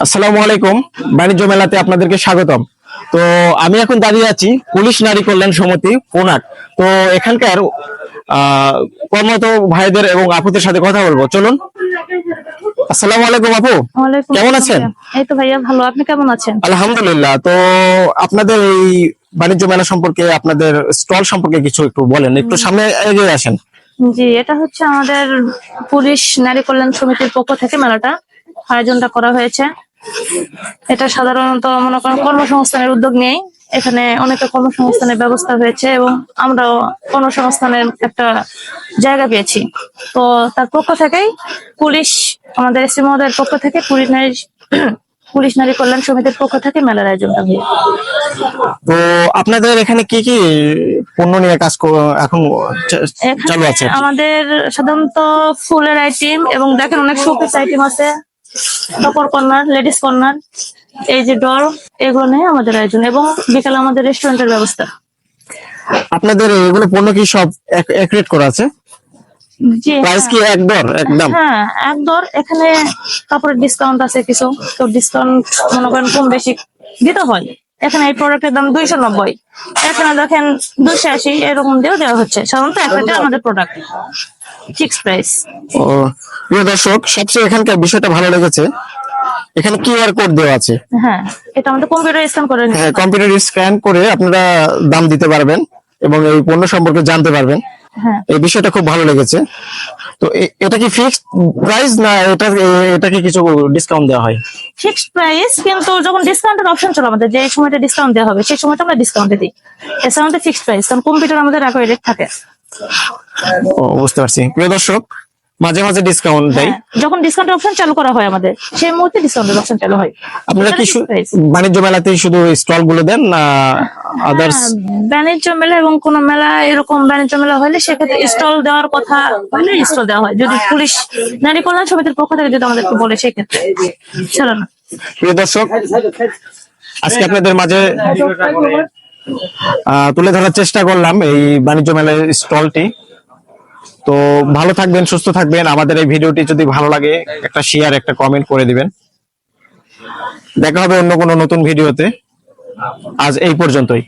আসসালামু আলাইকুম। বাণিজ্য মেলাতে আপনাদেরকে স্বাগতম। তো আমি এখন দাঁড়িয়ে আছি পুলিশ নারী কল্যাণ সমিতি পুনাট। তো এখানকার কর্মরত ভাইদের এবং আপুদের সাথে কথা বলবো, চলুন। আসসালামু আলাইকুম আপু, ওয়ালাইকুম কেমন আসসালাম আছেন? ভাইয়া। এই তো ভাইয়া ভালো, আপনি কেমন আছেন? আলহামদুলিল্লাহ। তো আপনাদের এই বাণিজ্য মেলা সম্পর্কে, আপনাদের স্টল সম্পর্কে কিছু একটু বলেন, একটু সামনে এগিয়ে আসেন। জি, এটা হচ্ছে আমাদের পুলিশ নারী কল্যাণ সমিতির পক্ষ থেকে মেলাটা আয়োজনটা করা হয়েছে। এটা সাধারণত মনে করেন কর্মসংস্থানের উদ্যোগ নিয়ে এখানে অনেকের কর্মসংস্থানের ব্যবস্থা হয়েছে এবং আমরাও কর্মসংস্থানের একটা জায়গা পেয়েছি। তো তার পক্ষ থেকেই পুলিশ, আমাদের এসি মহোদয়ের পক্ষ থেকে পুলিশ নারী কল্যাণ সমিতির পক্ষ থেকে মেলার আয়োজনটা হয়। তো আপনাদের এখানে কি কি পণ্য নিয়ে কাজ এখন চালু আছে? আমাদের সাধারণত ফুলের আইটেম এবং দেখেন অনেক শোপিস আইটেম আছে, কাপড় কর্নার, লেডিস কর্নার, এই যে ডল, এগুলো নিয়ে আমাদের আয়োজন এবং বিকালে আমাদের রেস্টুরেন্টের ব্যবস্থা। আপনাদের এগুলো পণ্য কি সব এক রেট করা আছে? জি প্রাইস কি এক দর একদম? হ্যাঁ, এক দর। এখানে কাপড়ের ডিসকাউন্ট আছে কিছু, তো ডিসকাউন্ট মনে করেন কম বেশি দিতে হয়। এখানে এই প্রোডাক্টের দাম 290, এখানে দেখেন 280, এরকম দিয়েও দেওয়া হচ্ছে। সাধারণত একটা আমাদের প্রোডাক্ট ফিক্স প্রাইস। ও প্রিয় দর্শক, সবচেয়ে এখানকার বিষয়টা ভালো লেগেছে, এখানে কিউআর কোড দেওয়া আছে। হ্যাঁ, এটা আমাদের কম্পিউটার স্ক্যান করে নিতে হ্যাঁ, হয়। কম্পিউটার স্ক্যান করে আপনারা দাম দিতে পারবেন এবং এই পণ্য সম্পর্কে জানতে পারবেন। হ্যাঁ, এই বিষয়টা খুব ভালো লেগেছে। তো এটা কি ফিক্সড প্রাইস না এটাকে কিছু ডিসকাউন্ট দেওয়া হয়? ফিক্সড প্রাইস, কিন্তু যখন ডিসকাউন্টের অপশন চলে আমাদের, যে সময়টা ডিসকাউন্ট দেওয়া হবে সেই সময়টা আমরা ডিসকাউন্টে দিই। এছাড়া আমাদের ফিক্সড প্রাইস, কারণ কম্পিউটার আমাদের একই রেট থাকে। ও, বুঝতে পারছি। প্রিয় দর্শক, মাঝে মাঝে ডিসকাউন্ট দেয়। যখন ডিসকাউন্টের অপশন চালু করা হয় আমাদের, সেই মুহূর্তে ডিসকাউন্টের অপশন চালু হয়। আপনারা কি বাণিজ্য মেলাতেই শুধু স্টল গুলো দেন না আদার্স? বাণিজ্য মেলা এবং কোন মেলা, এরকম বাণিজ্য মেলা হলে সেক্ষেত্রে স্টল দেওয়ার কথা হলে স্টল দেওয়া হয়, যদি পুলিশ নারী কল্যাণ সমিতির পক্ষ থেকে যদি আমাদেরকে বলে সেক্ষেত্রে। চলো না। প্রিয় দর্শক, আজকে আপনাদের মাঝে তুলে ধরার চেষ্টা করলাম এই বাণিজ্য মেলার স্টলটি। তো ভালো থাকবেন, সুস্থ থাকবেন। আমাদের এই ভিডিওটি যদি ভালো লাগে একটা শেয়ার, একটা কমেন্ট করে দিবেন। দেখা হবে অন্য কোনো নতুন ভিডিওতে। আজ এই পর্যন্তই।